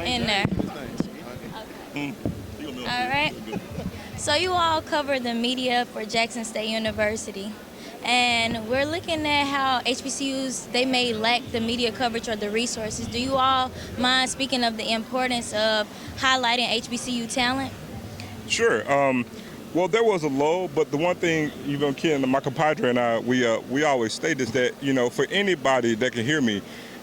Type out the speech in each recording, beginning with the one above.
in there. Okay. All right. So you all cover the media for Jackson State University. And we're looking at how HBCUs, they may lack the media coverage or the resources. Do you all mind speaking of the importance of highlighting HBCU talent? Sure. Well, there was a lull, but the one thing, even Ken, my compadre and I, we always state is that, for anybody that can hear me,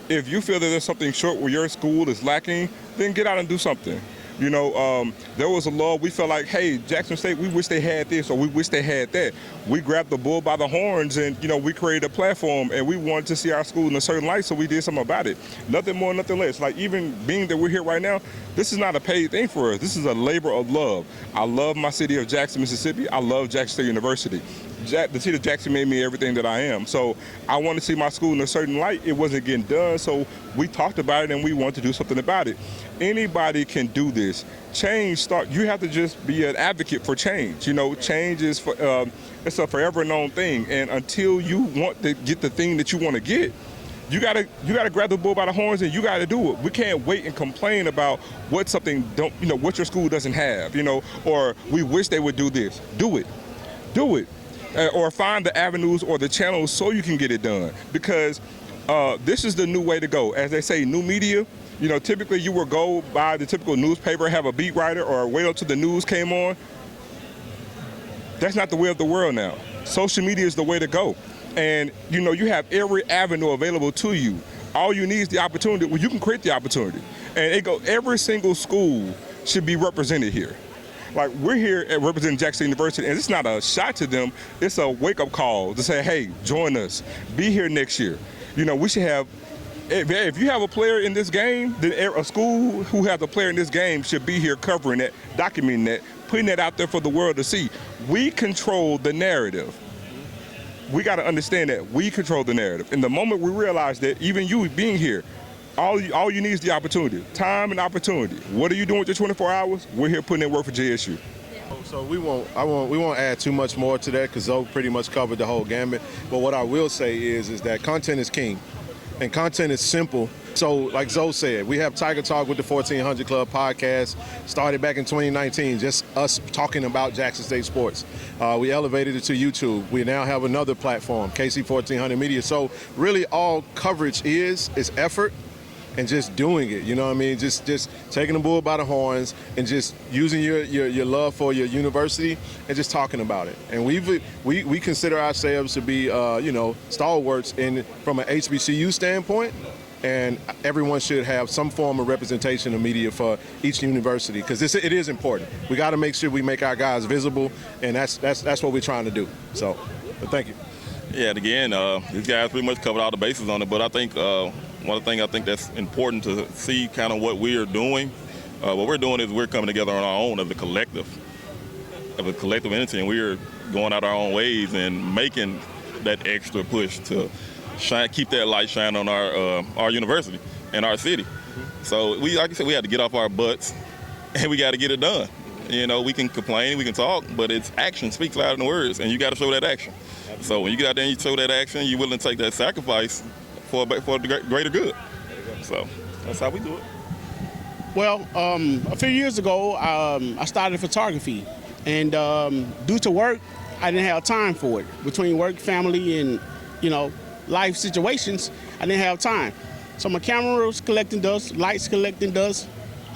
if you feel that there's something short where your school is lacking, then get out and do something. There was a lull. We felt like, hey, Jackson State, we wish they had this or we wish they had that. We grabbed the bull by the horns and, we created a platform and we wanted to see our school in a certain light, so we did something about it. Nothing more, nothing less. Like, even being that we're here right now, this is not a paid thing for us. This is a labor of love. I love my city of Jackson, Mississippi. I love Jackson State University. The city of Jackson made me everything that I am. So I want to see my school in a certain light. It wasn't getting done, so we talked about it and we want to do something about it. Anybody can do this. You have to just be an advocate for change. Change is it's a forever known thing. And until you want to get the thing that you want to get, you gotta grab the bull by the horns and you gotta do it. We can't wait and complain about what your school doesn't have, or we wish they would do this. Do it. Or find the avenues or the channels so you can get it done. Because this is the new way to go. As they say, new media, typically you will go by the typical newspaper, have a beat writer, or wait until the news came on. That's not the way of the world now. Social media is the way to go. And, you have every avenue available to you. All you need is the opportunity. Well, you can create the opportunity. And every single school should be represented here. Like, we're here at representing Jackson University, and it's not a shot to them. It's a wake-up call to say, hey, join us. Be here next year. We should have, if you have a player in this game, then a school who has a player in this game should be here covering that, documenting that, putting that out there for the world to see. We control the narrative. We got to understand that we control the narrative. And the moment we realize that, even you being here, all you need is the opportunity, time and opportunity. What are you doing with your 24 hours? We're here putting in work for JSU. So we won't add too much more to that because Zoe pretty much covered the whole gamut. But what I will say is that content is king, and content is simple. So like Zoe said, we have Tiger Talk with the 1400 Club podcast, started back in 2019, just us talking about Jackson State sports. We elevated it to YouTube. We now have another platform, KC 1400 Media. So really all coverage is effort and just doing it, Just taking the bull by the horns and just using your love for your university and just talking about it. And we consider ourselves to be, stalwarts from an HBCU standpoint. And everyone should have some form of representation of media for each university because it is important. We got to make sure we make our guys visible, and that's what we're trying to do. So, thank you. Yeah, again, these guys pretty much covered all the bases on it. But I think one of the things I think that's important to see kind of what we are doing. What we're doing is we're coming together on our own as a collective entity, and we're going out our own ways and making that extra push to keep that light shining on our university and our city. So like I said, we had to get off our butts and we got to get it done. We can complain, we can talk, but it's action speaks louder than words, and you got to show that action. So when you get out there and you show that action, you're willing to take that sacrifice for the greater good. So that's how we do it. Well, a few years ago, I started photography, and due to work, I didn't have time for it. Between work, family, and life situations, I didn't have time. So my camera was collecting dust, lights collecting dust,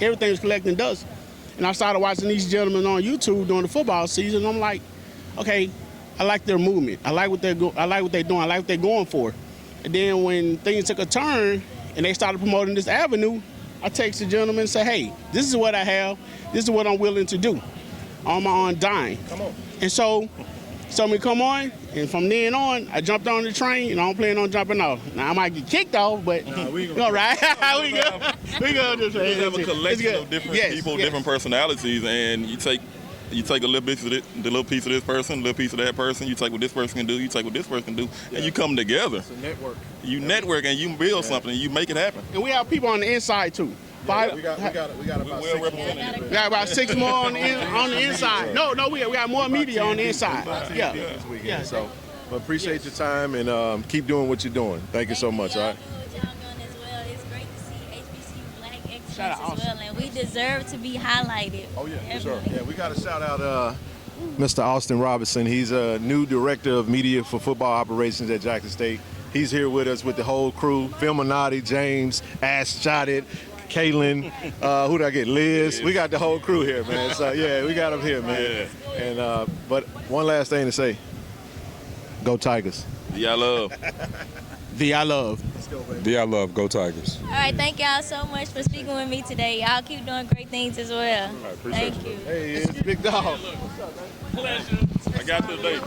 everything was collecting dust. And I started watching these gentlemen on YouTube during the football season. And I'm like, okay, I like their movement. I like what they're doing. I like what they're going for. And then when things took a turn and they started promoting this avenue, I text the gentleman and say, hey, this is what I have. This is what I'm willing to do on my own dime. Come on. And so me come on, and from then on, I jumped on the train, and I don't plan on jumping off. Now, I might get kicked off, but we gonna ride. we gonna just have a collection of different people, different personalities, and you take a little bit of it, the little piece of this person, a little piece of that person. You take what this person can do, you take what this person can do, and you come together. It's a network. You network and you build something, and you make it happen. And we have people on the inside too. We got about well represented. We got about 6 more on the inside. No, we got more media on the inside. Yeah. So, but appreciate your time and keep doing what you're doing. Thank you so much. All right. It's great to see HBCU Black Shout out as Austin. well, and we deserve to be highlighted. Oh yeah, for Definitely. sure. Yeah, we got to shout out Mr. Austin Robinson. He's a new director of media for football operations at Jackson State. He's here with us with the whole crew: Phil Minotti, James, Ash Shot It, Kaylin, who did I get? Liz. We got the whole crew here, man. So yeah, we got them here, man. Yeah. And but one last thing to say: Go Tigers. Yeah, I love. The I love. Yeah, I love Go Tigers. All right, thank y'all so much for speaking with me today. Y'all keep doing great things as well. Thank you. Hey, it's Big Dog. I got this day.